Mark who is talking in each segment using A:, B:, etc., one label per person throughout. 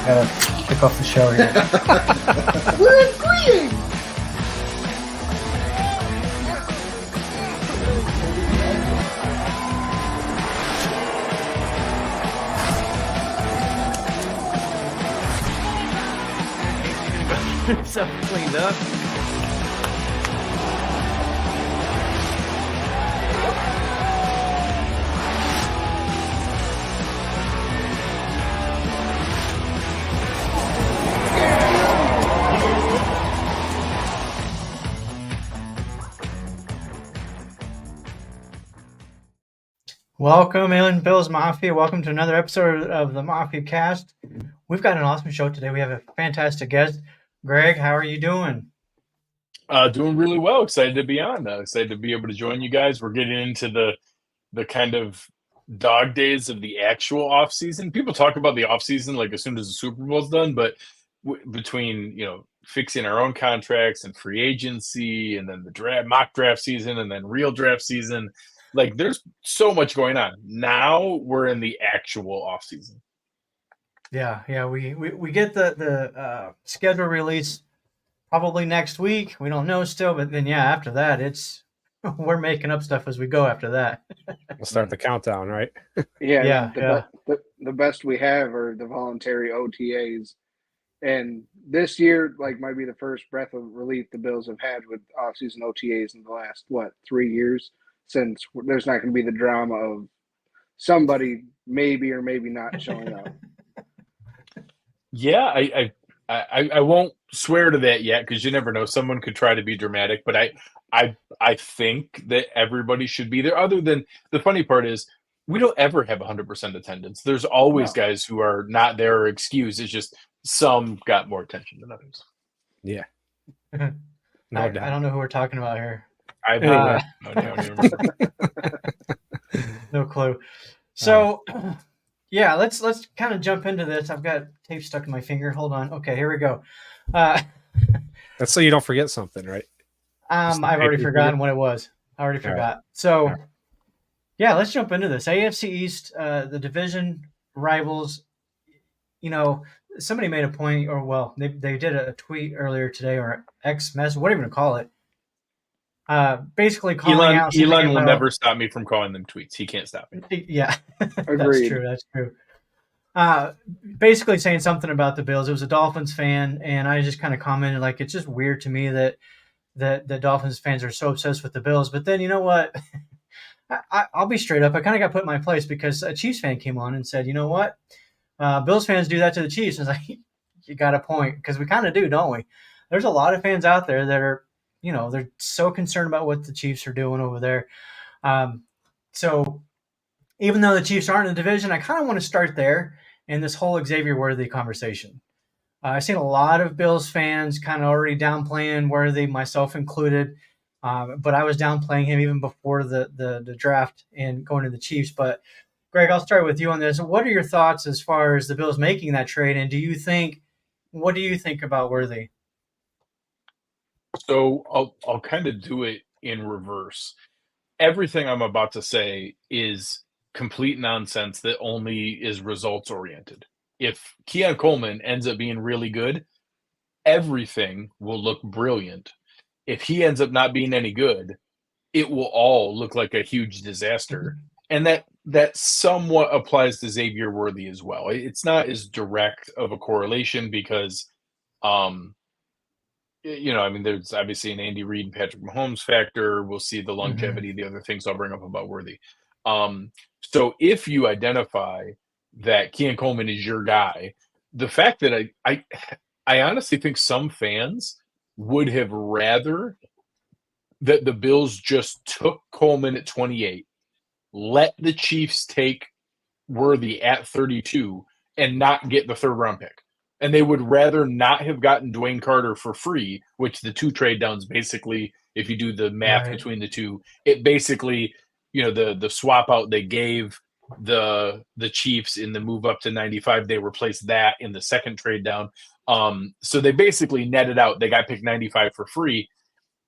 A: Gotta kick off the show here.
B: We're agreeing.
C: So cleaned up.
A: Welcome in, Bills Mafia. Welcome to another episode of the Mafia Cast. We've got an awesome show today. We have a fantastic guest. Greg, how are you doing?
D: Doing really well. Excited to be on. Excited to be able to join you guys. We're getting into the kind of dog days of the actual off season. People talk about the off season like as soon as the Super Bowl's done, but between fixing our own contracts and free agency, and then the mock draft season, and then real draft season, like there's so much going on. Now we're in the actual off season.
A: Yeah. We get the schedule release probably next week. We don't know still, but then after that, it's we're making up stuff as we go. After that,
C: We'll start the countdown, right?
B: The best we have are the voluntary OTAs, and this year might be the first breath of relief the Bills have had with off-season OTAs in the last 3 years, since there's not going to be the drama of somebody maybe or maybe not showing up.
D: Yeah, I won't swear to that yet because you never know. Someone could try to be dramatic, but I think that everybody should be there. Other than the funny part is we don't ever have 100% attendance. There's always guys who are not there or excused. It's just some got more attention than others.
C: Yeah.
A: I don't know who we're talking about here. No clue. So, let's kind of jump into this. I've got tape stuck in my finger. Hold on. Okay, here we go.
C: That's so you don't forget something, right?
A: I've already forgotten what it was. I already forgot. So, let's jump into this. AFC East, the division rivals. Somebody made a point, or they did a tweet earlier today, or X message, whatever you want to call it. Basically calling out.
D: Elon will never stop me from calling them tweets. He can't stop me.
A: Yeah,
B: Agreed.
A: That's true. Basically saying something about the Bills. It was a Dolphins fan, and I just kind of commented it's just weird to me that the Dolphins fans are so obsessed with the Bills. But then you know what? I'll be straight up. I kind of got put in my place because a Chiefs fan came on and said, you know what? Bills fans do that to the Chiefs. And I was like, you got a point, because we kind of do, don't we? There's a lot of fans out there that are, they're so concerned about what the Chiefs are doing over there. So even though the Chiefs aren't in the division, I kind of want to start there in this whole Xavier Worthy conversation. I've seen a lot of Bills fans kind of already downplaying Worthy, myself included. But I was downplaying him even before the draft and going to the Chiefs. But Greg, I'll start with you on this. What are your thoughts as far as the Bills making that trade? And what do you think about Worthy?
D: So I'll kind of do it in reverse. Everything I'm about to say is complete nonsense that only is results oriented. If Keon Coleman ends up being really good, everything will look brilliant. If he ends up not being any good, it will all look like a huge disaster. And that somewhat applies to Xavier Worthy as well. It's not as direct of a correlation because, there's obviously an Andy Reid and Patrick Mahomes factor. We'll see the longevity, the other things I'll bring up about Worthy. So if you identify that Keon Coleman is your guy, the fact that I honestly think some fans would have rather that the Bills just took Coleman at 28, let the Chiefs take Worthy at 32, and not get the third round pick. And they would rather not have gotten Dwayne Carter for free, which the two trade downs basically, if you do the math between the two, it basically, the swap out they gave the Chiefs in the move up to 95, they replaced that in the second trade down. So they basically netted out. They got picked 95 for free.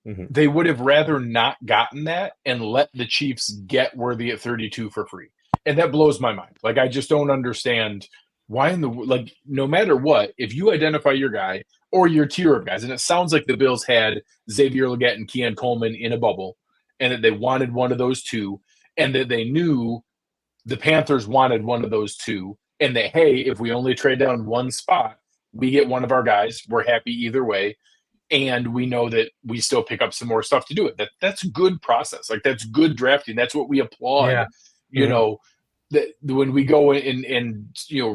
D: Mm-hmm. They would have rather not gotten that and let the Chiefs get Worthy at 32 for free. And that blows my mind. I just don't understand why in the like no matter what, if you identify your guy or your tier of guys, and it sounds like the Bills had Xavier Legette and Keon Coleman in a bubble, and that they wanted one of those two, and that they knew the Panthers wanted one of those two, and that hey, if we only trade down one spot, we get one of our guys. We're happy either way, and we know that we still pick up some more stuff to do it. That's good process. Like that's good drafting. That's what we applaud.
A: Yeah.
D: You know, that when we go and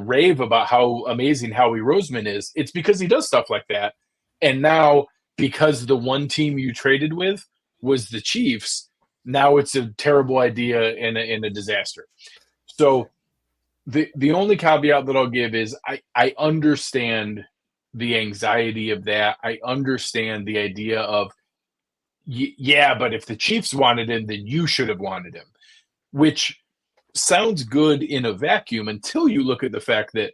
D: rave about how amazing Howie Roseman is, it's because he does stuff like that. And now because the one team you traded with was the Chiefs, now it's a terrible idea and a disaster. So the only caveat that I'll give is I understand the anxiety of that. I understand the idea of, yeah, but if the Chiefs wanted him, then you should have wanted him, which sounds good in a vacuum until you look at the fact that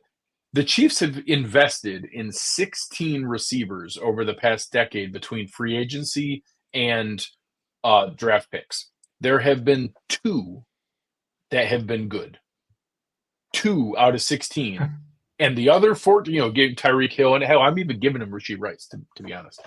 D: the Chiefs have invested in 16 receivers over the past decade between free agency and draft picks. There have been 2 that have been good. 2 out of 16. And the other 4, gave Tyreek Hill, and hell, I'm even giving him Rashid Rice, to be honest.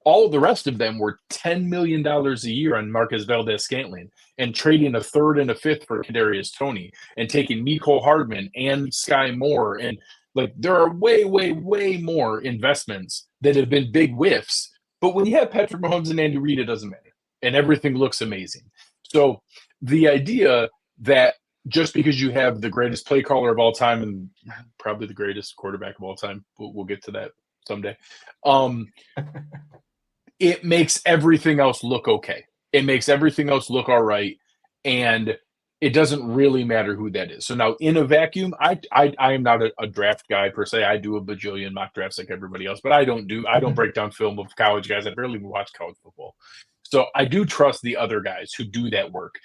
D: All of the rest of them were $10 million a year on Marcus Valdez-Scantling and trading a 3rd and a 5th for Kadarius Toney and taking Mecole Hardman and Sky Moore. And like there are way, way, way more investments that have been big whiffs. But when you have Patrick Mahomes and Andy Reid, it doesn't matter. And everything looks amazing. So the idea that just because you have the greatest play caller of all time and probably the greatest quarterback of all time, we'll get to that someday, it makes everything else look okay. It makes everything else look all right. And it doesn't really matter who that is. So now in a vacuum, I am not a draft guy per se. I do a bajillion mock drafts like everybody else, but I don't break down film of college guys. I barely even watch college football. So I do trust the other guys who do that work.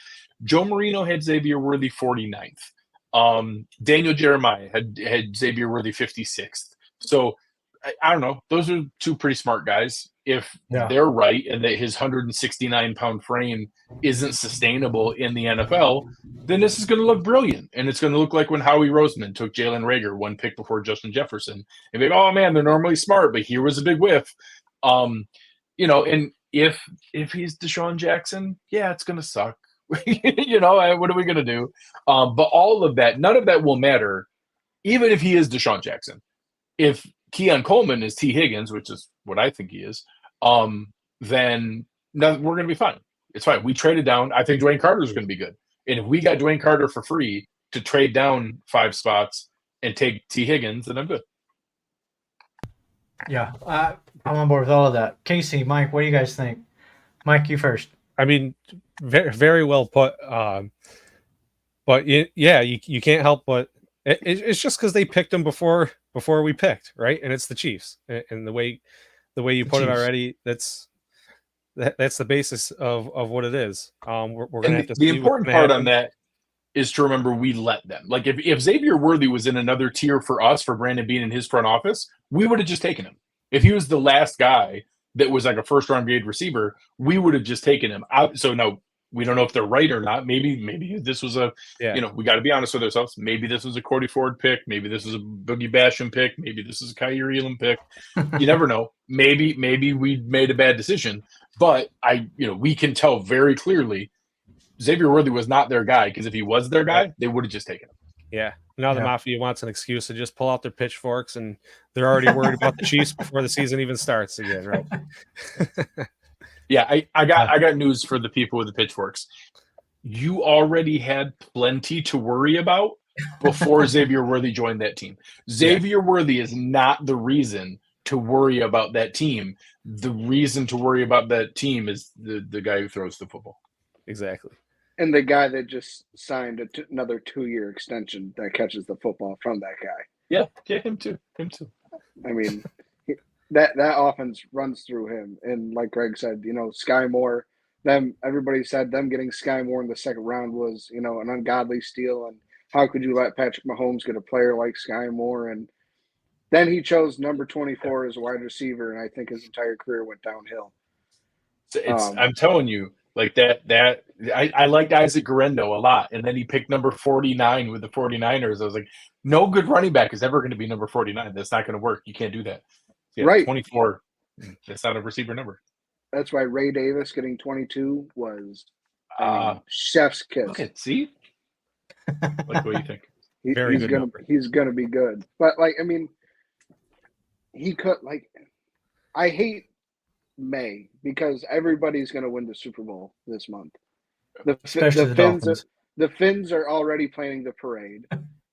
D: Joe Marino had Xavier Worthy 49th. Daniel Jeremiah had Xavier Worthy 56th. So I don't know. Those are 2 pretty smart guys. If they're right and that his 169-pound frame isn't sustainable in the NFL, then this is going to look brilliant. And it's going to look like when Howie Roseman took Jalen Reagor 1 pick before Justin Jefferson. And be like, oh, man, they're normally smart, but here was a big whiff. And if he's Deshaun Jackson, yeah, it's going to suck. What are we going to do? But all of that, none of that will matter, even if he is Deshaun Jackson. If Keon Coleman is T. Higgins, which is what I think he is, then we're going to be fine. It's fine. We traded down. I think Dwayne Carter is going to be good. And if we got Dwayne Carter for free to trade down 5 spots and take T. Higgins, then I'm good.
A: Yeah, I'm on board with all of that. Casey, Mike, what do you guys think? Mike, you first.
C: I mean, very, very well put. But you can't help but it's just because they picked them before we picked, right? And it's the Chiefs, and the way you put it already, that's the basis of what it is. We're gonna have to.
D: The important part on that is to remember we let them. Like if Xavier Worthy was in another tier for us, for Brandon Beane in his front office, we would have just taken him. If he was the last guy that was like a first-round grade receiver, we would have just taken him out. So no, we don't know if they're right or not. Maybe this was we got to be honest with ourselves. Maybe this was a Cordy Ford pick. Maybe this was a Boogie Basham pick. Maybe this is a Kyrie Elam pick. You never know. Maybe we made a bad decision. But we can tell very clearly Xavier Worthy was not their guy, because if he was their guy, they would have just taken him.
C: Yeah. Now the Mafia wants an excuse to just pull out their pitchforks, and they're already worried about the Chiefs before the season even starts again, right?
D: Yeah, I got news for the people with the pitchforks. You already had plenty to worry about before Xavier Worthy joined that team. Xavier Worthy is not the reason to worry about that team. The reason to worry about that team is the guy who throws the football.
C: Exactly.
B: And the guy that just signed another 2-year extension that catches the football from that guy.
D: Yeah, him too.
B: I mean, that offense runs through him. And like Greg said, Sky Moore, everybody said them getting Sky Moore in the second round was, an ungodly steal. And how could you let Patrick Mahomes get a player like Sky Moore? And then he chose number 24 as a wide receiver, and I think his entire career went downhill.
D: I'm telling you, like that I liked Isaac Guerrero a lot, and then he picked number 49 with the 49ers. I was like, no good running back is ever going to be number 49. That's not going to work. You can't do that. Yeah,
B: Right.
D: 24. That's not a receiver number.
B: That's why Ray Davis getting 22 was chef's kiss.
D: Okay, see? Like what you think?
B: He's gonna be good. But like, I mean, he could like. I hate May because everybody's gonna win the Super Bowl this month.
A: Especially the Dolphins.
B: The Finns are already planning the parade.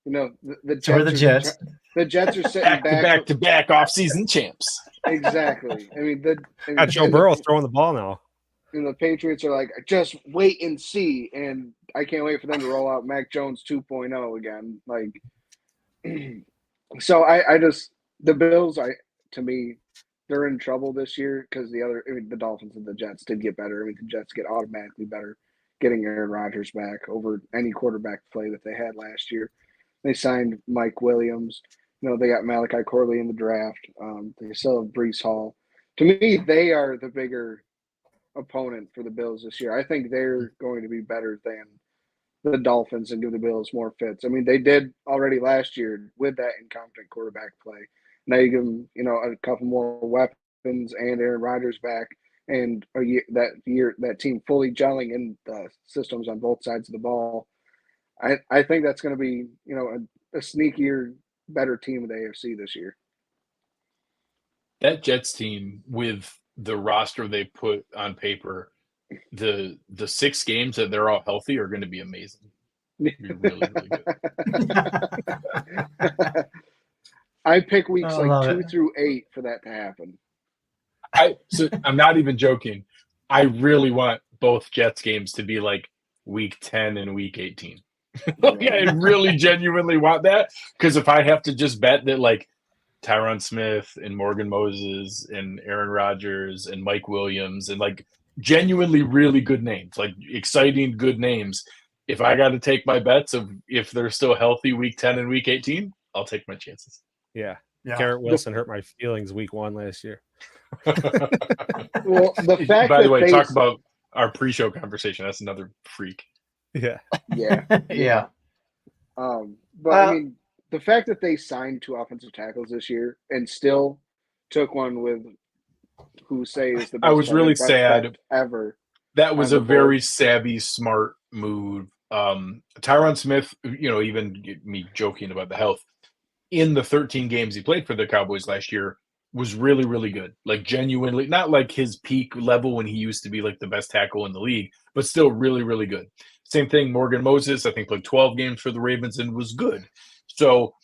B: You know, the Jets.
A: So are the Jets.
B: The Jets are sitting
D: back off-season champs.
B: Exactly. I mean,
C: Joe Burrow's throwing the ball now.
B: And the Patriots are like, just wait and see. And I can't wait for them to roll out Mac Jones 2.0 again. Like, so I just the Bills. To me, they're in trouble this year because the Dolphins and the Jets did get better. I mean, the Jets get automatically better getting Aaron Rodgers back over any quarterback play that they had last year. They signed Mike Williams. You know, they got Malachi Corley in the draft. They still have Breece Hall. To me, they are the bigger opponent for the Bills this year. I think they're going to be better than the Dolphins and give the Bills more fits. I mean, they did already last year with that incompetent quarterback play. Now you give them, you know, a couple more weapons and Aaron Rodgers back, and that team fully gelling in the systems on both sides of the ball. I think that's going to be, you know, a sneakier, better team of the AFC this year.
D: That Jets team with the roster they put on paper, the 6 games that they're all healthy are going to be amazing. Be really, really good.
B: I pick weeks 2 through 8 for that to happen.
D: I'm not even joking. I really want both Jets games to be like week 10 and week 18. Yeah, I really genuinely want that, because if I have to just bet that like Tyron Smith and Morgan Moses and Aaron Rodgers and Mike Williams and like genuinely really good names, like exciting good names, if I got to take my bets of if they're still healthy week 10 and week 18, I'll take my chances.
C: Yeah. Garrett Wilson hurt my feelings week 1 last year.
B: Well, the fact
D: by the way, talk about our pre-show conversation. That's another freak.
C: Yeah.
A: Yeah.
B: But I mean, the fact that they signed 2 offensive tackles this year and still took one with who say is the best.
D: I was really sad
B: ever.
D: That was a very savvy, smart move. Tyron Smith, you know, even me joking about the health, in the 13 games he played for the Cowboys last year, was really, really good. Like genuinely, not like his peak level when he used to be like the best tackle in the league, but still really, really good. Same thing, Morgan Moses, I think played 12 games for the Ravens and was good. So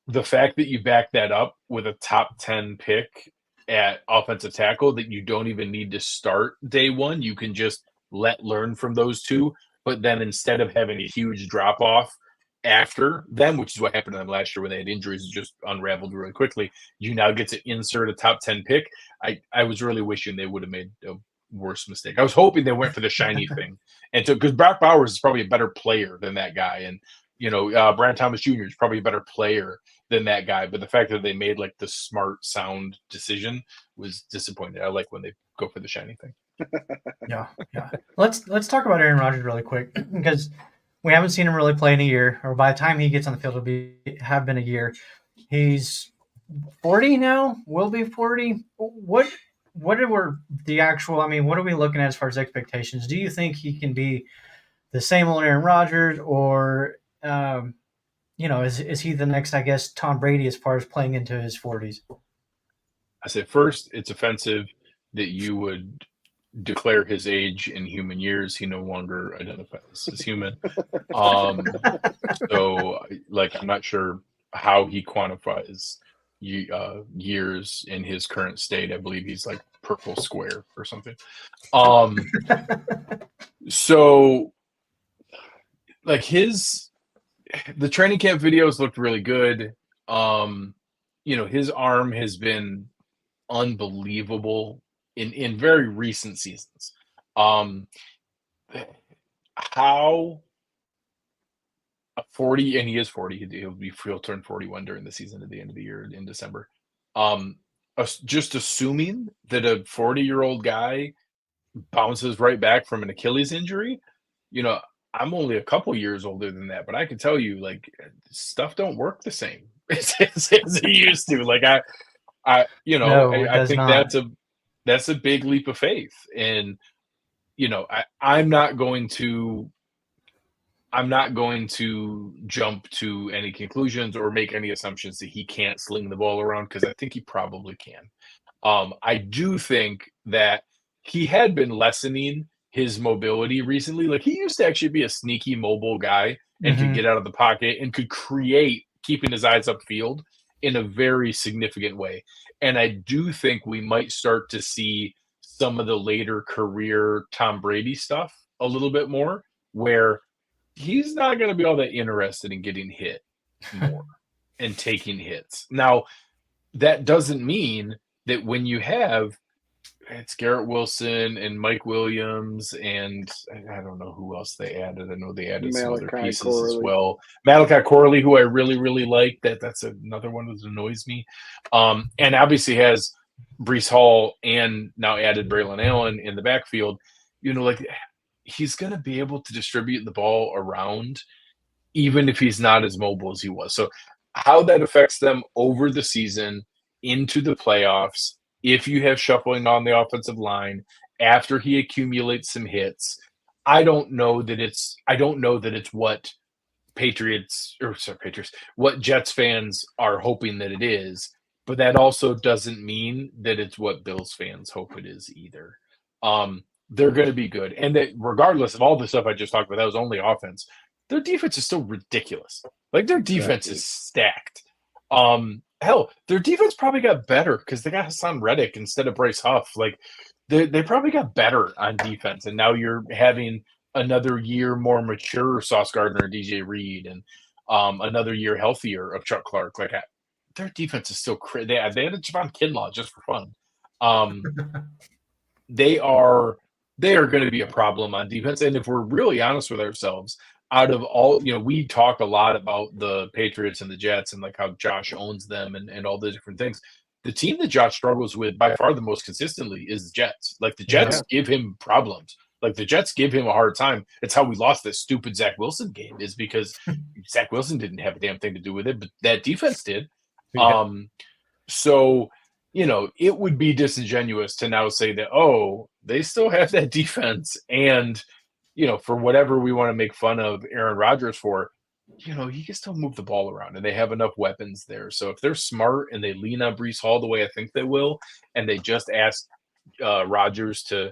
D: the fact that you back that up with a top 10 pick at offensive tackle that you don't even need to start day one, you can just learn from those 2. But then instead of having a huge drop off after them, which is what happened to them last year when they had injuries, just unraveled really quickly, you now get to insert a top 10 pick. I was really wishing they would have made a worse mistake. I was hoping they went for the shiny thing, and because Brock Bowers is probably a better player than that guy, and you know, Brandon Thomas Jr. is probably a better player than that guy. But the fact that they made like the smart, sound decision was disappointing. I like when they go for the shiny thing.
A: Yeah. Let's talk about Aaron Rodgers really quick, because we haven't seen him really play in a year, or by the time he gets on the field, it'll have been a year. He's 40 now. Will be 40. What are the actual? I mean, what are we looking at as far as expectations? Do you think he can be the same old Aaron Rodgers, or you know, is he the next, I guess, Tom Brady as far as playing into his 40s?
D: I said first, it's offensive that you would declare his age in human years. He no longer identifies as human. So, like, I'm not sure how he quantifies years in his current state. I believe he's like purple square or something. So, like the training camp videos looked really good. You know, his arm has been unbelievable in very recent seasons. How a 40, and he is 40, he'll turn 41 during the season at the end of the year in December. Just assuming that a 40-year-old guy bounces right back from an Achilles injury, you know, I'm only a couple years older than that, but I can tell you, like, stuff don't work the same as it used to. Like,
A: No, it
D: I
A: does
D: think
A: not.
D: that's a big leap of faith, and I'm not going to jump to any conclusions or make any assumptions that he can't sling the ball around because I think he probably can. I do think that he had been lessening his mobility recently. Like he used to actually be a sneaky mobile guy and could
A: Hmm.
D: get out of the pocket and could create keeping his eyes upfield in a very significant way. And I do think we might start to see some of the later career Tom Brady stuff a little bit more, where he's not going to be all that interested in getting hit more and taking hits. Now, that doesn't mean that when you have it's Garrett Wilson and Mike Williams and I don't know who else they added. I know they added some other
B: Malachi
D: pieces as
B: Corley.
D: well. Malachi Corley, who I really, really like. That's another one that annoys me. And obviously has Brees Hall and now added Braylon Allen in the backfield. Like he's going to be able to distribute the ball around even if he's not as mobile as he was. So how that affects them over the season into the playoffs, if you have shuffling on the offensive line after he accumulates some hits, I don't know that it's what what Jets fans are hoping that it is, but that also doesn't mean that it's what Bills fans hope it is either. They're going to be good. And that regardless of all the stuff I just talked about, that was only offense. Their defense is still ridiculous. Like their defense is stacked. Hell, their defense probably got better because they got Hassan Reddick instead of Bryce Huff. Like they probably got better on defense, and now you're having another year more mature Sauce Gardner and DJ Reed, and another year healthier of Chuck Clark. Like their defense is still crazy. They added Javon Kinlaw just for fun. They are going to be a problem on defense, and if we're really honest with ourselves, out of all, we talk a lot about the Patriots and the Jets and like how Josh owns them and all the different things. The team that Josh struggles with by far the most consistently is the Jets. Like the Jets give him problems. Like the Jets give him a hard time. It's how we lost this stupid Zach Wilson game is because Zach Wilson didn't have a damn thing to do with it, but that defense did.
C: Yeah.
D: So, it would be disingenuous to now say that, oh, they still have that defense and for whatever we want to make fun of Aaron Rodgers for, he can still move the ball around and they have enough weapons there. So if they're smart and they lean on Brees Hall the way I think they will, and they just ask Rodgers to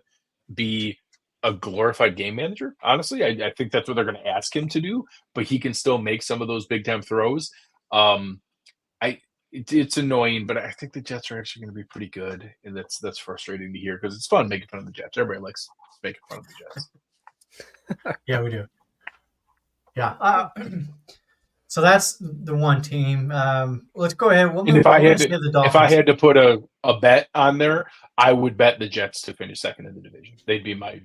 D: be a glorified game manager, honestly, I think that's what they're going to ask him to do, but he can still make some of those big time throws. It's annoying, but I think the Jets are actually going to be pretty good. And that's frustrating to hear because it's fun making fun of the Jets. Everybody likes making fun of the Jets.
A: Yeah, we do. Yeah. So that's the one team. Let's go ahead.
D: And if I had to put a bet on there, I would bet the Jets to finish second in the division. They'd be my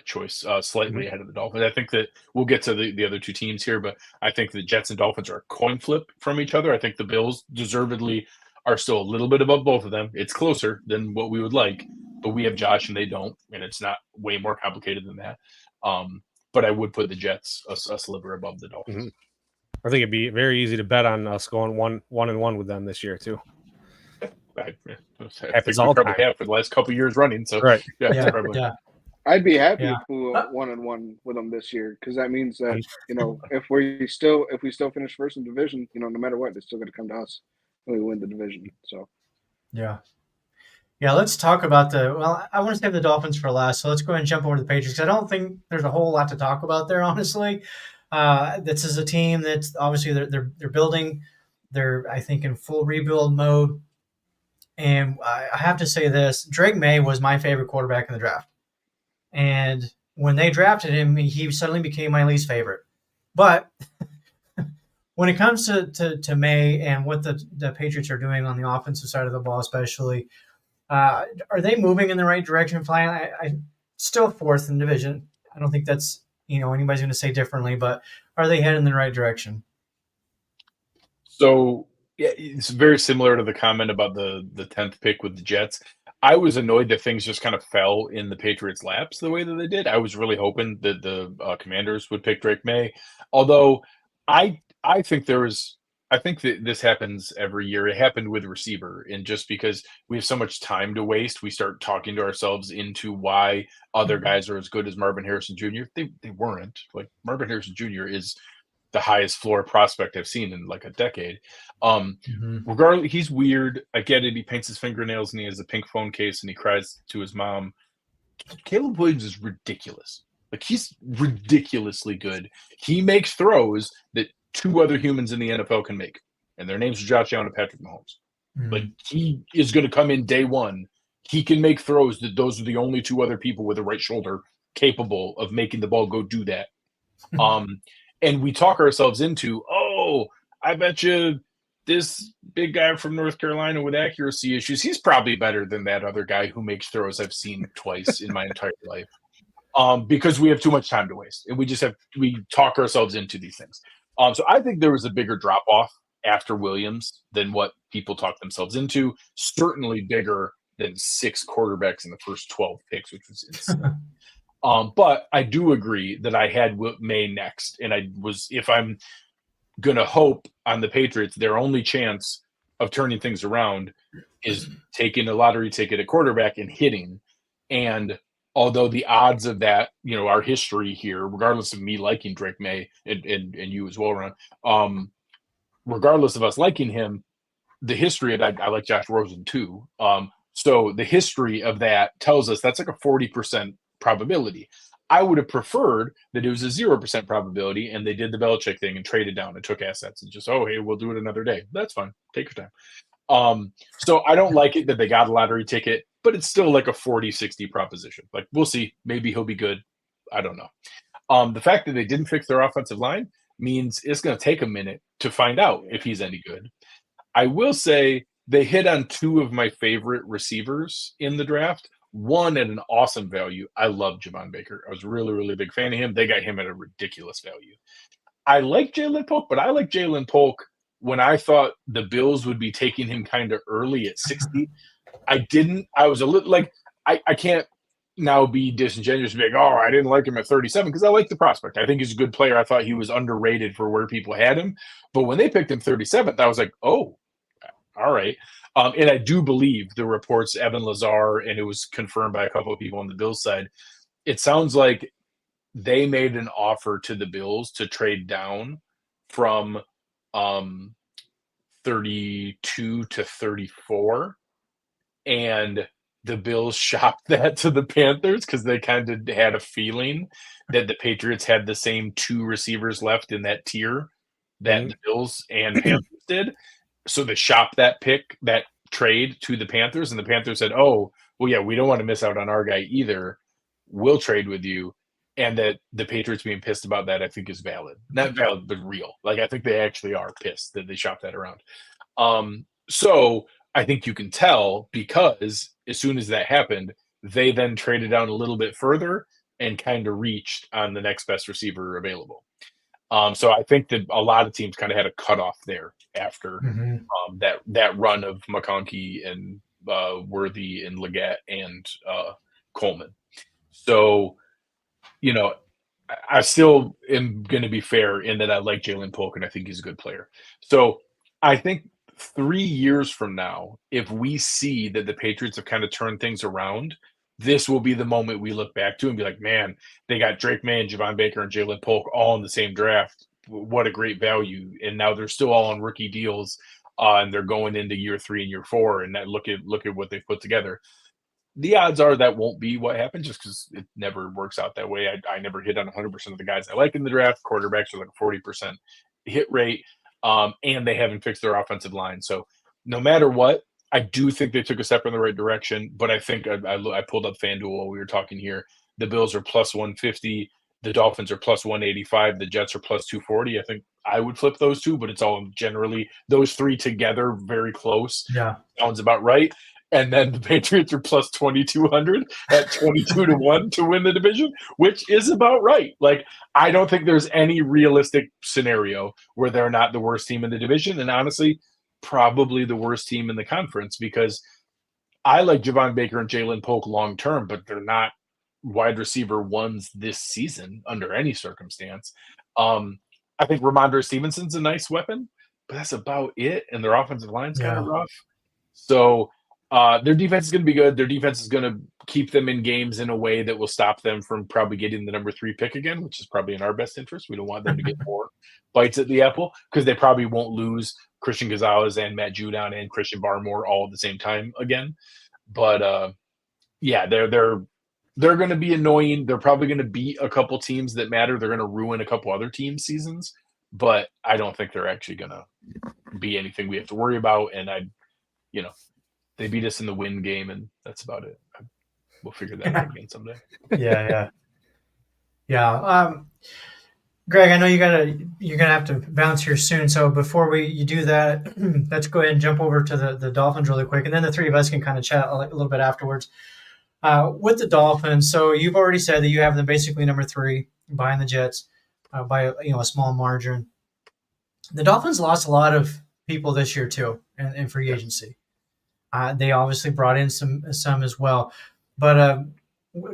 D: choice, slightly ahead of the Dolphins. I think that we'll get to the other two teams here, but I think the Jets and Dolphins are a coin flip from each other. I think the Bills deservedly are still a little bit above both of them. It's closer than what we would like, but we have Josh and they don't, and it's not way more complicated than that. But I would put the Jets a sliver above the Dolphins.
C: Mm-hmm. I think it'd be very easy to bet on us going 1-1 with them this year too.
D: I think we probably have for the last couple of years running. So
C: right,
A: yeah.
B: I'd be happy if we went 1-1 with them this year because that means that if we still finish first in division, no matter what, it's still going to come to us when we win the division. So
A: yeah. Let's talk about I want to save the Dolphins for last, so let's go ahead and jump over to the Patriots because I don't think there's a whole lot to talk about there, honestly. This is a team that's obviously they're building. They're, I think, in full rebuild mode. And I have to say this, Drake May was my favorite quarterback in the draft. And when they drafted him, he suddenly became my least favorite. But when it comes to May and what the Patriots are doing on the offensive side of the ball especially, are they moving in the right direction? I still fourth in the division. I don't think that's anybody's going to say differently, but are they heading in the right direction?
D: So yeah, it's very similar to the comment about the 10th pick with the Jets. I was annoyed that things just kind of fell in the Patriots' laps the way that they did. I was really hoping that the Commanders would pick Drake May, although I think I think that this happens every year. It happened with receiver, and just because we have so much time to waste, we start talking to ourselves into why other guys are as good as Marvin Harrison Jr. They weren't. Like Marvin Harrison Jr. is the highest floor prospect I've seen in like a decade. Regardless, he's weird. I get it. He paints his fingernails and he has a pink phone case and he cries to his mom. Caleb Williams is ridiculous. Like he's ridiculously good. He makes throws that two other humans in the NFL can make, and their names are Josh Allen and Patrick Mahomes. Like he is going to come in day one. He can make throws that those are the only two other people with a right shoulder capable of making the ball go do that. And we talk ourselves into, oh, I bet you this big guy from North Carolina with accuracy issues, he's probably better than that other guy who makes throws I've seen twice in my entire life. Because we have too much time to waste, and we talk ourselves into these things. So I think there was a bigger drop off after Williams than what people talk themselves into. Certainly bigger than 6 quarterbacks in the first 12 picks, which was insane. But I do agree that I had May next, and if I'm gonna hope on the Patriots, their only chance of turning things around is taking a lottery ticket at quarterback and hitting. And although the odds of that, our history here, regardless of me liking Drake May and you as well, Ron, regardless of us liking him, the history of that, I like Josh Rosen too. So the history of that tells us that's like a 40% probability. I would have preferred that it was a 0% probability and they did the Belichick thing and traded down and took assets and just, oh, hey, we'll do it another day. That's fine. Take your time. So I don't like it that they got a lottery ticket, but it's still like a 40-60 proposition. Like, we'll see. Maybe he'll be good. I don't know. The fact that they didn't fix their offensive line means it's going to take a minute to find out if he's any good. I will say they hit on 2 of my favorite receivers in the draft. One at an awesome value. I love Javon Baker. I was really, really big fan of him. They got him at a ridiculous value. I like Jalen Polk, but I like Jalen Polk when I thought the Bills would be taking him kind of early at 60. I didn't. I was a little like, I can't now be disingenuous and be like, oh, I didn't like him at 37 because I like the prospect. I think he's a good player. I thought he was underrated for where people had him. But when they picked him 37th, I was like, oh, all right. And I do believe the reports, Evan Lazar, and it was confirmed by a couple of people on the Bills side. It sounds like they made an offer to the Bills to trade down from 32 to 34. And the Bills shopped that to the Panthers because they kind of had a feeling that the Patriots had the same 2 receivers left in that tier that the Bills and Panthers did. So they shopped that trade to the Panthers, and the Panthers said, oh, well, yeah, we don't want to miss out on our guy either. We'll trade with you. And that the Patriots being pissed about that, I think, is valid. Not valid, but real. Like, I think they actually are pissed that they shopped that around. So I think you can tell because as soon as that happened, they then traded down a little bit further and kind of reached on the next best receiver available. So I think that a lot of teams kind of had a cutoff there after that run of McConkey and Worthy and Leggett and Coleman. So, I still am going to be fair in that I like Jalen Polk and I think he's a good player. So I think 3 years from now, if we see that the Patriots have kind of turned things around, this will be the moment we look back to and be like, man, they got Drake May and Javon Baker and Jalen Polk all in the same draft. What a great value. And now they're still all on rookie deals and they're going into year 3 and year 4. And that look at what they've put together. The odds are that won't be what happens just because it never works out that way. I never hit on 100% of the guys I like in the draft. Quarterbacks are like a 40% hit rate. And they haven't fixed their offensive line. So no matter what, I do think they took a step in the right direction, but I think I pulled up FanDuel while we were talking here. The Bills are plus 150. The Dolphins are plus 185. The Jets are plus 240. I think I would flip those 2, but it's all generally those 3 together very close.
A: Yeah.
D: Sounds about right. And then the Patriots are plus 2,200 at 22 to 1 to win the division, which is about right. Like, I don't think there's any realistic scenario where they're not the worst team in the division. And honestly, probably the worst team in the conference because I like Javon Baker and Jalen Polk long term, but they're not wide receiver ones this season under any circumstance. I think Ramondre Stevenson's a nice weapon, but that's about it. And their offensive line's kind of rough. So their defense is going to be good. Their defense is going to keep them in games in a way that will stop them from probably getting the number 3 pick again, which is probably in our best interest. We don't want them to get more bites at the apple because they probably won't lose Christian Gonzalez and Matt Judon and Christian Barmore all at the same time again. But yeah, they're going to be annoying. They're probably going to beat a couple teams that matter. They're going to ruin a couple other teams' seasons, but I don't think they're actually going to be anything we have to worry about. And they beat us in the win game, and that's about it. We'll figure that out again someday.
A: Yeah. Greg, I know you're gonna have to bounce here soon. So before you do that, let's go ahead and jump over to the Dolphins really quick, and then the three of us can kind of chat a little bit afterwards. With the Dolphins, so you've already said that you have them basically number 3 behind the Jets by a small margin. The Dolphins lost a lot of people this year too in free agency. They obviously brought in some as well, but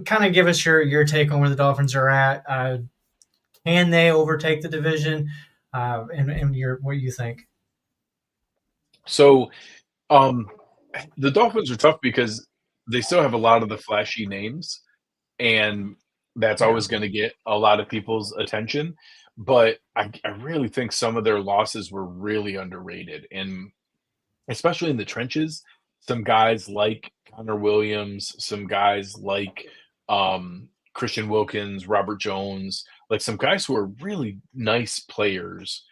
A: kind of give us your take on where the Dolphins are at. Can they overtake the division? And what you think?
D: So, the Dolphins are tough because they still have a lot of the flashy names, and that's always going to get a lot of people's attention. But I really think some of their losses were really underrated, and especially in the trenches. Some guys like Connor Williams, some guys like Christian Wilkins, Robert Jones, like some guys who are really nice players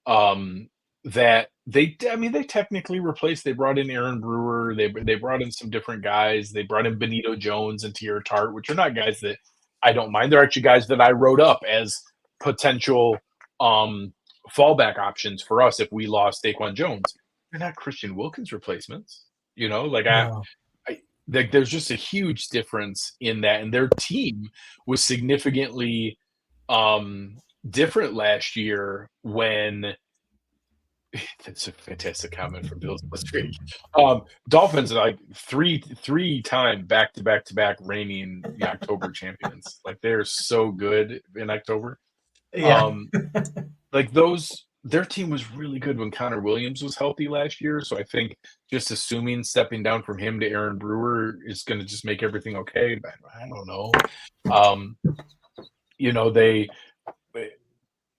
D: that they technically replaced. They brought in Aaron Brewer. They brought in some different guys. They brought in Benito Jones and Tierra Tart, which are not guys that I don't mind. They're actually guys that I wrote up as potential fallback options for us if we lost Daquan Jones. They're not Christian Wilkins replacements. There's just a huge difference in that, and their team was significantly different last year when. That's a fantastic comment from Bill's Street. Dolphins are like three-time back-to-back reigning October champions. Like they're so good in October.
A: Yeah.
D: Their team was really good when Connor Williams was healthy last year. So I think just assuming stepping down from him to Aaron Brewer is going to just make everything okay. But I don't know.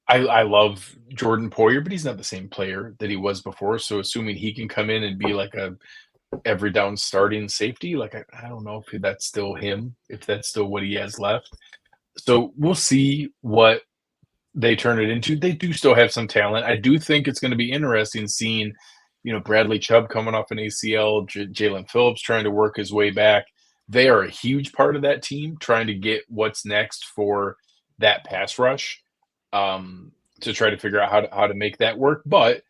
D: I love Jordan Poyer, but he's not the same player that he was before. So assuming he can come in and be like a every down starting safety, like I don't know if that's still him, if that's still what he has left. So we'll see what they turn it into. They do still have some talent. I do think it's going to be interesting seeing, Bradley Chubb coming off an ACL, Jalen Phillips trying to work his way back. They are a huge part of that team, trying to get what's next for that pass rush to try to figure out how to make that work. But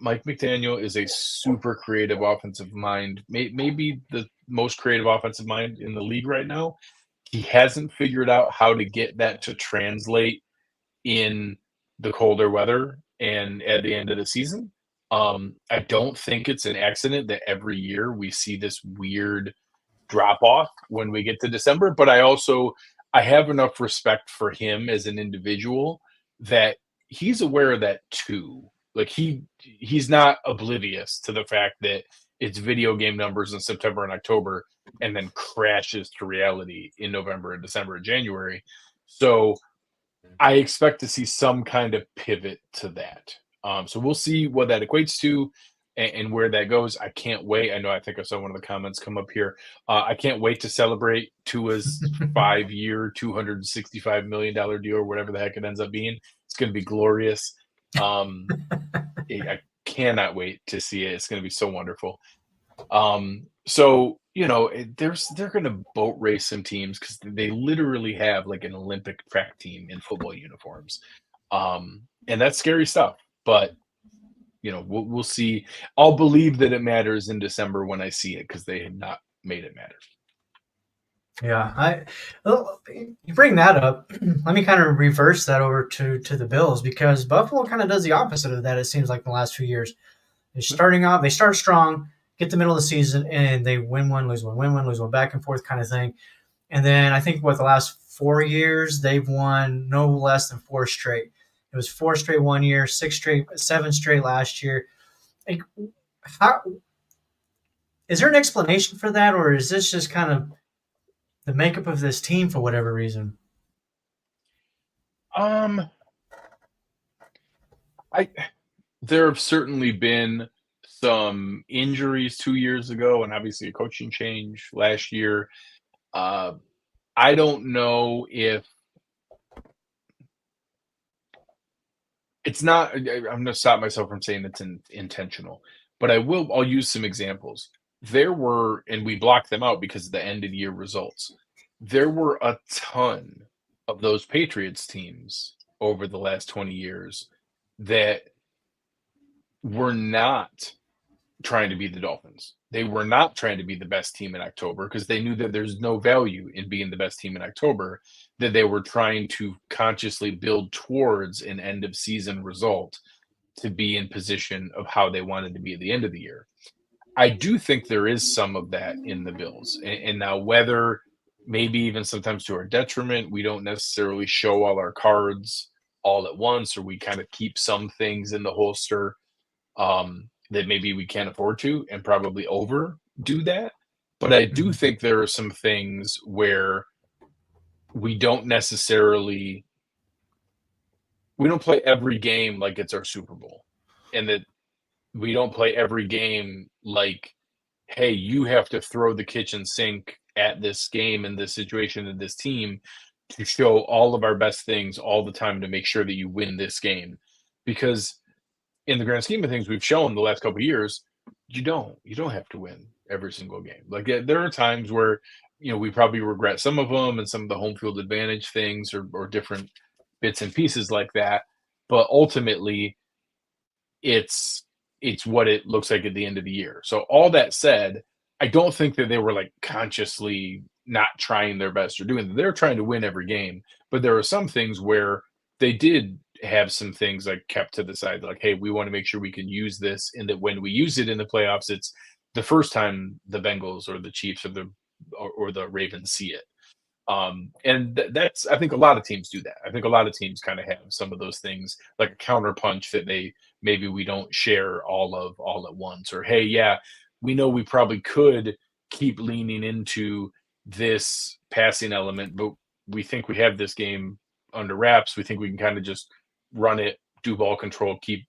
D: Mike McDaniel is a super creative offensive mind, maybe the most creative offensive mind in the league right now. He hasn't figured out how to get that to translate in the colder weather and at the end of the season. I don't think it's an accident that every year we see this weird drop off when we get to December, but I have enough respect for him as an individual that he's aware of that too. Like he's not oblivious to the fact that it's video game numbers in September and October and then crashes to reality in November and December and January. So I expect to see some kind of pivot to that. So we'll see what that equates to and where that goes. I can't wait. I think I saw one of the comments come up here. I can't wait to celebrate Tua's 5-year, $265 million deal or whatever the heck it ends up being. It's going to be glorious. I cannot wait to see it. It's going to be so wonderful. So, they're going to boat race some teams because they literally have like an Olympic track team in football uniforms. And that's scary stuff. But, we'll see. I'll believe that it matters in December when I see it because they have not made it matter.
A: Yeah, you bring that up. Let me kind of reverse that over to the Bills because Buffalo kind of does the opposite of that. It seems like the last few years, they start strong, get the middle of the season and they win one, lose one, win one, lose one, back and forth kind of thing. And then I think the last 4 years they've won no less than 4 straight. It was 4 straight 1 year, 6 straight, 7 straight last year. Like, how is there an explanation for that, or is this just kind of the makeup of this team for whatever reason?
D: There have certainly been some injuries 2 years ago, and obviously a coaching change last year. I don't know if it's not. I'm going to stop myself from saying it's intentional, but I'll use some examples. There were, and we blocked them out because of the end of the year results. There were a ton of those Patriots teams over the last 20 years that were not trying to be the Dolphins. They were not trying to be the best team in October because they knew that there's no value in being the best team in October, that they were trying to consciously build towards an end of season result to be in position of how they wanted to be at the end of the year. I do think there is some of that in the Bills. And now whether maybe even sometimes to our detriment, we don't necessarily show all our cards all at once, or we kind of keep some things in the holster that maybe we can't afford to and probably overdo that. But I do think there are some things where we don't play every game like it's our Super Bowl, and that we don't play every game like, hey, you have to throw the kitchen sink at this game and this situation and this team to show all of our best things all the time to make sure that you win this game. Because in the grand scheme of things, we've shown the last couple of years, you don't have to win every single game. Like, there are times where, we probably regret some of them and some of the home field advantage things or different bits and pieces like that. But ultimately, it's what it looks like at the end of the year. So all that said, I don't think that they were like consciously not trying their best or doing that. They're trying to win every game, but there are some things where they did have some things like kept to the side, like, hey, we want to make sure we can use this, and that when we use it in the playoffs, it's the first time the Bengals or the Chiefs or the Ravens see it. And that's, I think a lot of teams do that. I think a lot of teams kind of have some of those things, like a counterpunch that maybe we don't share all at once, or, hey, yeah, we know we probably could keep leaning into this passing element, but we think we have this game under wraps. We think we can kind of just run it, do ball control, keep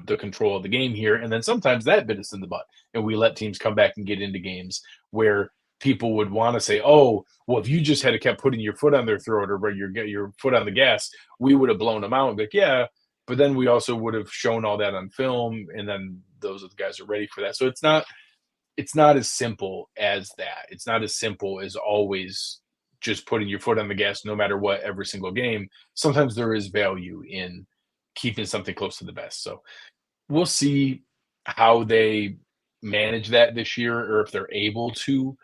D: the control of the game here. And then sometimes that bit us in the butt, and we let teams come back and get into games where people would want to say, oh, well, if you just had kept putting your foot on their throat or your foot on the gas, we would have blown them out. Like, yeah, but then we also would have shown all that on film, and then those guys are ready for that. So it's not as simple as that. It's not as simple as always just putting your foot on the gas no matter what every single game. Sometimes there is value in keeping something close to the best. So we'll see how they manage that this year, or if they're able to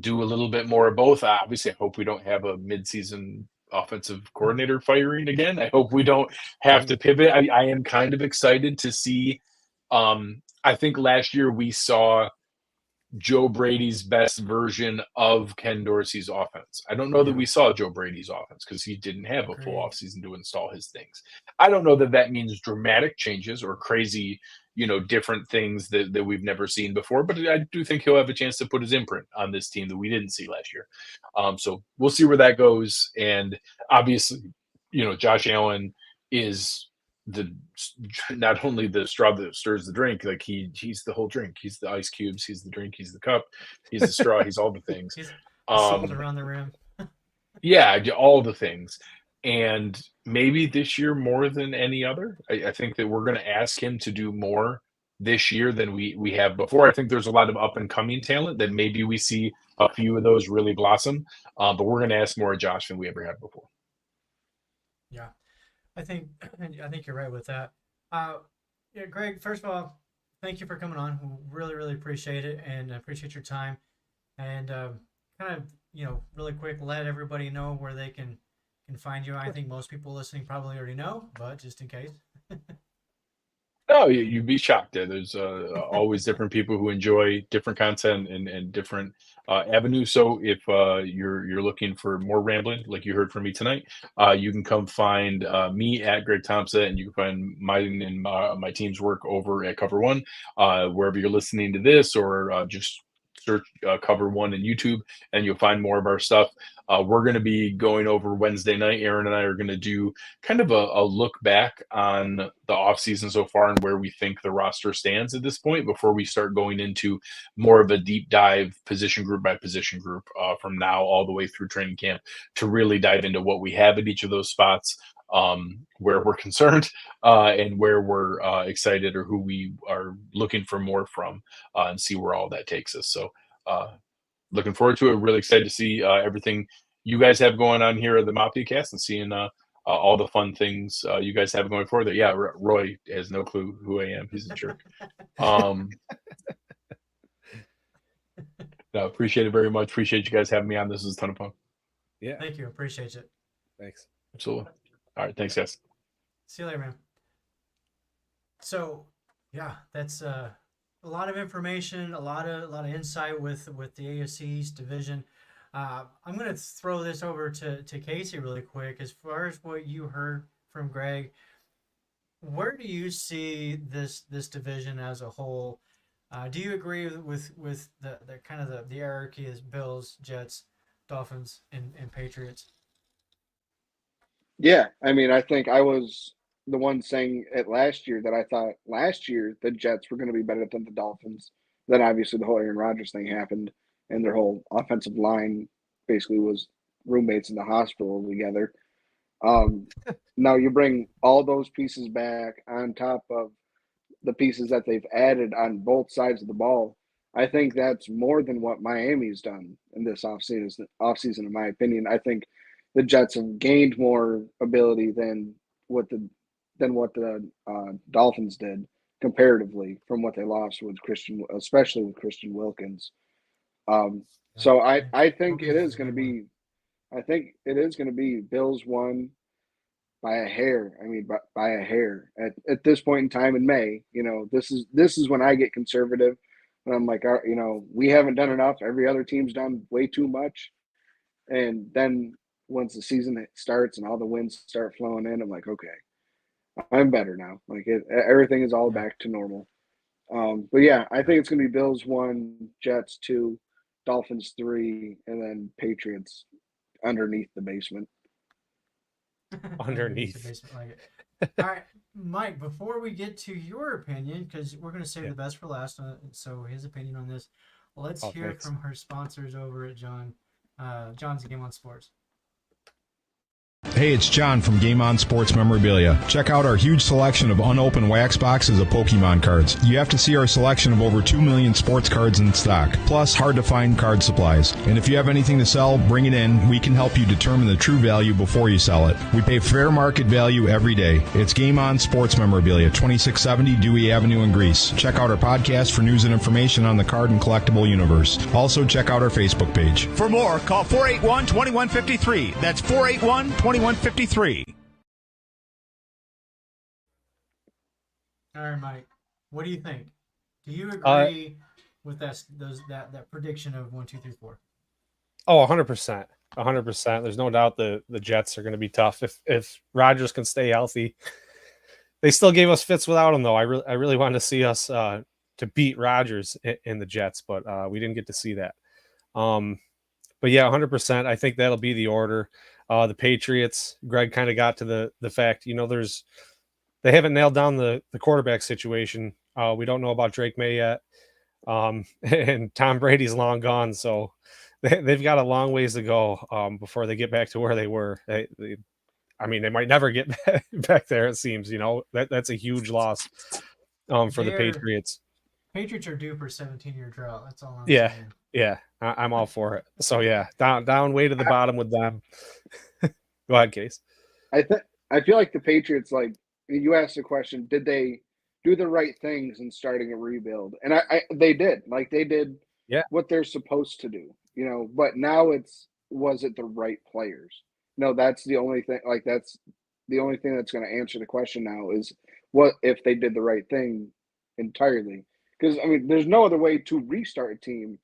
D: do a little bit more of both. Obviously, I hope we don't have a midseason offensive coordinator firing again. I hope we don't have to pivot. I am kind of excited to see. I think last year we saw Joe Brady's best version of Ken Dorsey's offense. I don't know that we saw Joe Brady's offense because he didn't have a full offseason to install his things. I don't know that means dramatic changes or crazy, different things that we've never seen before, but I do think he'll have a chance to put his imprint on this team that we didn't see last year. So we'll see where that goes. And obviously, Josh Allen is not only the straw that stirs the drink, like he's the whole drink. He's the ice cubes, he's the drink, he's the cup, he's the straw, he's all the things.
A: He's salt around the rim.
D: Yeah, all the things. And maybe this year more than any other, I think that we're going to ask him to do more this year than we have before. I think there's a lot of up and coming talent that maybe we see a few of those really blossom, but we're going to ask more of Josh than we ever have before.
A: Yeah. I think you're right with that. Yeah, Greg, first of all, thank you for coming on. We really, really appreciate it, and appreciate your time. And kind of, really quick, let everybody know where they can find you. I think most people listening probably already know, but just in case.
D: No, you'd be shocked. There's always different people who enjoy different content and different avenues. So if you're looking for more rambling, like you heard from me tonight, you can come find me at Greg Thompson, and you can find mine and my team's work over at Cover One, wherever you're listening to this, or just search Cover One in YouTube, and you'll find more of our stuff. We're going to be going over Wednesday night. Aaron and I are going to do kind of a look back on the offseason so far and where we think the roster stands at this point before we start going into more of a deep dive position group by position group from now all the way through training camp to really dive into what we have at each of those spots, where we're concerned and where we're excited, or who we are looking for more from, and see where all that takes us. So looking forward to it. Really excited to see everything you guys have going on here at the Mafia Cast, and seeing all the fun things you guys have going forward. Yeah, Roy has no clue who I am. He's a jerk. No, appreciate it very much. Appreciate you guys having me on. This is a ton of fun.
C: Yeah.
A: Thank you. Appreciate it.
C: Thanks.
D: Absolutely. All right. Thanks, guys.
A: See you later, man. So, yeah, that's a lot of information, a lot of insight with the AFC East division. I'm going to throw this over to Casey really quick. As far as what you heard from Greg, where do you see this division as a whole? Do you agree with the kind of the hierarchy as Bills, Jets, Dolphins, and Patriots?
B: Yeah, I mean, I think I was the one saying it last year that I thought last year the Jets were going to be better than the Dolphins. Then obviously the whole Aaron Rodgers thing happened, and their whole offensive line basically was roommates in the hospital together. Now you bring all those pieces back on top of the pieces that they've added on both sides of the ball. I think that's more than what Miami's done in this offseason, in my opinion. I think the Jets have gained more ability than what the Dolphins did comparatively from what they lost with Christian, especially with Christian Wilkins. So I think it is going to be, Bills won by a hair. I mean, by a hair at this point in time in May. This is when I get conservative. And I'm like, we haven't done enough. Every other team's done way too much. And then once the season starts and all the wins start flowing in, I'm like, okay, I'm better now. Like everything is all back to normal. But yeah, I think it's going to be Bills 1, Jets 2, Dolphins 3, and then Patriots underneath the basement.
A: Underneath the basement, like it. All right, Mike, before we get to your opinion, because we're going to save the best for last, so his opinion on this, let's hear from our sponsors over at John's Game on Sports.
E: Hey, it's John from Game On Sports Memorabilia. Check out our huge selection of unopened wax boxes of Pokemon cards. You have to see our selection of over 2 million sports cards in stock, plus hard-to-find card supplies. And if you have anything to sell, bring it in. We can help you determine the true value before you sell it. We pay fair market value every day. It's Game On Sports Memorabilia, 2670 Dewey Avenue in Greece. Check out our podcast for news and information on the card and collectible universe. Also, check out our Facebook page.
F: For more, call 481-2153. That's 481-2153.
A: All right, Mike. What do you think? Do you agree with that prediction of 1, 2, 3, 4?
C: Oh, 100%. 100%. There's no doubt the Jets are going to be tough if Rodgers can stay healthy. They still gave us fits without him, though. I really wanted to see us to beat Rodgers in the Jets, but we didn't get to see that. But yeah, 100%. I think that'll be the order. The Patriots, Greg kind of got to the fact, they haven't nailed down the quarterback situation. We don't know about Drake May yet. And Tom Brady's long gone. So they've got a long ways to go before they get back to where they were. They might never get back there, it seems. That's a huge loss for the Patriots.
A: Patriots are due for a 17-year drought. That's all I'm saying.
C: Yeah, I'm all for it. So yeah, down way to the bottom with them. Go ahead, Case.
B: I feel like the Patriots, like you asked the question, did they do the right things in starting a rebuild? And they did. Like they did what they're supposed to do. But now was it the right players? No, that's the only thing. Like that's the only thing that's going to answer the question now is, what if they did the right thing entirely. Because, I mean, there's no other way to restart a team,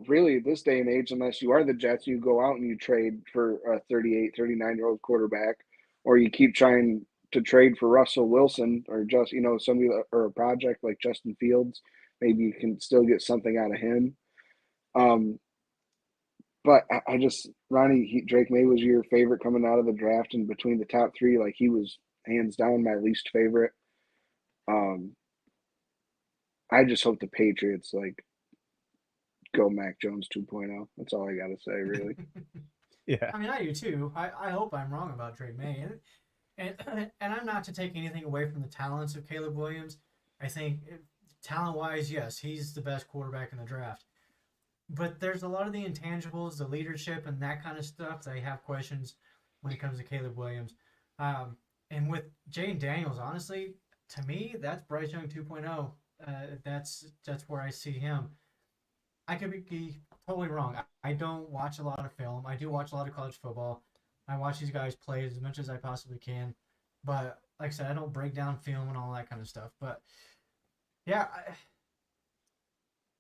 B: really this day and age, unless you are the Jets, you go out and you trade for a 38, 39-year-old quarterback, or you keep trying to trade for Russell Wilson or just, somebody or a project like Justin Fields. Maybe you can still get something out of him. But I just, Ronnie, Drake May was your favorite coming out of the draft, and between the top three, like he was hands down my least favorite. I just hope the Patriots go Mac Jones 2.0. That's all I got to say, really.
C: Yeah.
A: I mean, I do too. I hope I'm wrong about Drake May, and I'm not to take anything away from the talents of Caleb Williams. I think talent-wise, yes, he's the best quarterback in the draft. But there's a lot of the intangibles, the leadership, and that kind of stuff that I have questions when it comes to Caleb Williams. And with Jaden Daniels, honestly, to me, that's Bryce Young 2.0. That's where I see him. I could be totally wrong. I don't watch a lot of film. I do watch a lot of college football. I watch these guys play as much as I possibly can. But like I said, I don't break down film and all that kind of stuff. But yeah,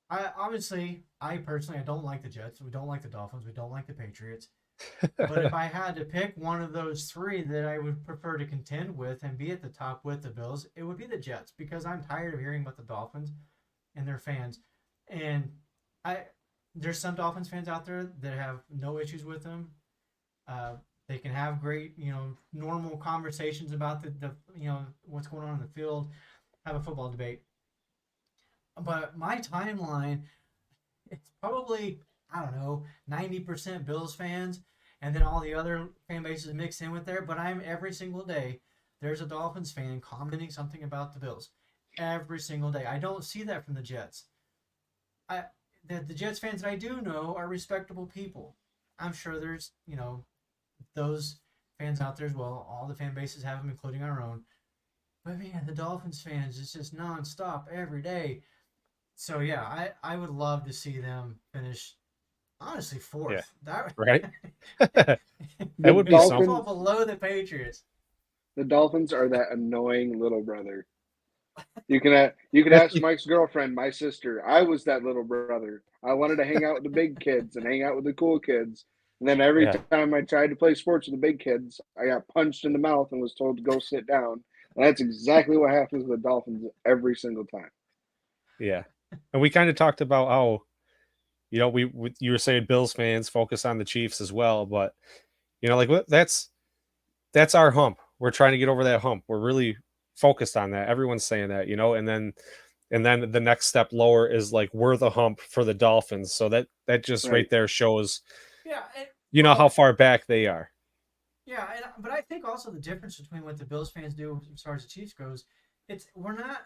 A: I personally, I don't like the Jets. We don't like the Dolphins. We don't like the Patriots. But if I had to pick one of those three that I would prefer to contend with and be at the top with the Bills, it would be the Jets, because I'm tired of hearing about the Dolphins and their fans. And there's some Dolphins fans out there that have no issues with them. They can have great, normal conversations about the what's going on in the field, have a football debate. But my timeline, it's probably, I don't know, 90% Bills fans, and then all the other fan bases mixed in with there. But I'm every single day, there's a Dolphins fan commenting something about the Bills. Every single day. I don't see that from the Jets. The Jets fans that I do know are respectable people. I'm sure there's, those fans out there as well. All the fan bases have them, including our own. But man, the Dolphins fans, it's just nonstop every day. So yeah, I would love to see them finish, honestly, fourth.
C: Yeah.
A: That
C: Right? That would be
B: Dolphins,
C: something.
A: fall below the Patriots.
B: The Dolphins are that annoying little brother. You can ask Mike's girlfriend, my sister. I was that little brother. I wanted to hang out with the big kids and hang out with the cool kids. And then every time I tried to play sports with the big kids, I got punched in the mouth and was told to go sit down. And that's exactly what happens with the Dolphins every single time.
C: Yeah. And we kind of talked about how, you were saying Bills fans focus on the Chiefs as well, but that's our hump. We're trying to get over that hump. We're really focused on that. Everyone's saying that, and then the next step lower is we're the hump for the Dolphins. So that just right there shows, how far back they are.
A: Yeah, but I think also the difference between what the Bills fans do as far as the Chiefs goes, we're not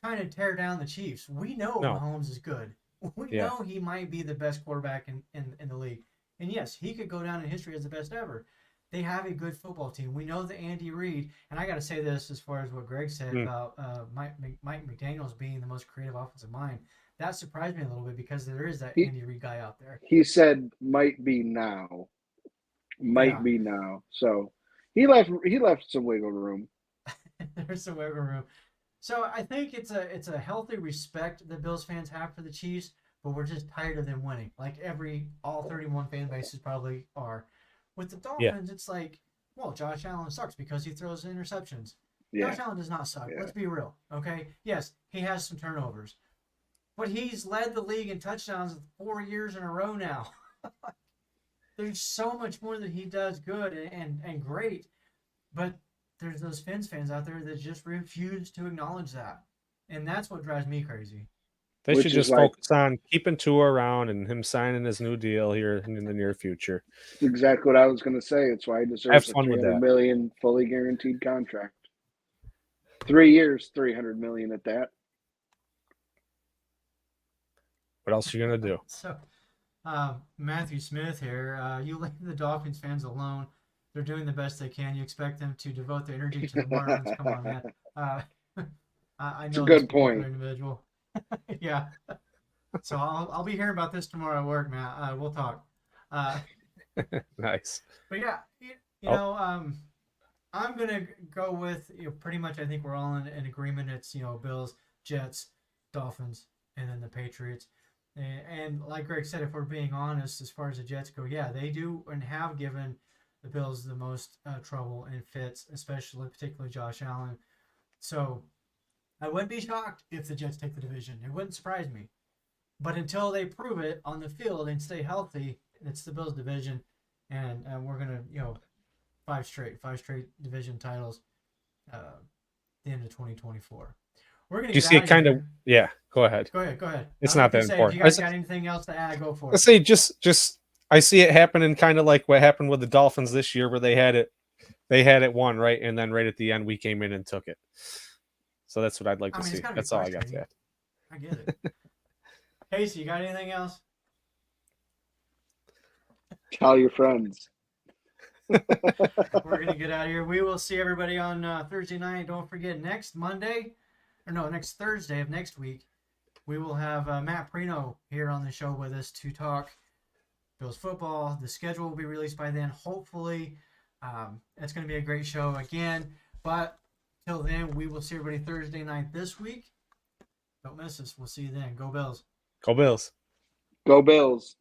A: trying to tear down the Chiefs. We know Mahomes is good. We know he might be the best quarterback in the league. And yes, he could go down in history as the best ever. They have a good football team. We know that Andy Reid, and I got to say this as far as what Greg said about Mike McDaniels being the most creative offensive mind. That surprised me a little bit because there is that Andy Reid guy out there.
B: He said might be now. Might be now. So he left some wiggle room.
A: There's some wiggle room. So I think it's a healthy respect that Bills fans have for the Chiefs, but we're just tired of them winning. Like all 31 fan bases probably are. With the Dolphins, it's Josh Allen sucks because he throws interceptions. Yeah. Josh Allen does not suck. Yeah. Let's be real, okay? Yes, he has some turnovers. But he's led the league in touchdowns 4 years in a row now. There's so much more that he does good and great. But there's those Fins fans out there that just refuse to acknowledge that. And that's what drives me crazy.
C: They should just focus on keeping Tua around and him signing his new deal here in the near future.
B: That's exactly what I was going to say. It's why he deserves a $300 million fully guaranteed contract. 3 years, $300 million at that.
C: What else are you going to do?
A: So, Matthew Smith here. You leave the Dolphins fans alone. They're doing the best they can. You expect them to devote their energy to the Marlins. Come on, man. I know
B: it's a good point.
A: Individual. Yeah. So I'll be hearing about this tomorrow at work, Matt. We'll talk.
C: Nice.
A: But yeah, I'm gonna go with pretty much. I think we're all in agreement. It's Bills, Jets, Dolphins, and then the Patriots. And like Greg said, if we're being honest, as far as the Jets go, yeah, they do and have given the Bills the most trouble and fits, especially particularly Josh Allen. So I wouldn't be shocked if the Jets take the division. It wouldn't surprise me. But until they prove it on the field and stay healthy, it's the Bills division, and we're gonna five straight division titles the end of 2024. We're gonna.
C: Do you see it kind of? Yeah. Go ahead.
A: Go ahead.
C: It's not that important.
A: If you guys got anything else to add, go for it.
C: Let's say just I see it happening kind of like what happened with the Dolphins this year, where they had it won, right, and then right at the end we came in and took it. So that's what I'd like to see. That's all I got to add.
A: I get it. Casey, you got anything else?
B: Tell your friends.
A: We're gonna get out of here. We will see everybody on Thursday night. Don't forget next Thursday of next week, we will have Matt Prino here on the show with us to talk Bills football. The schedule will be released by then. Hopefully, it's going to be a great show again. But till then, we will see everybody Thursday night this week. Don't miss us. We'll see you then. Go Bills.
C: Go Bills.
B: Go Bills.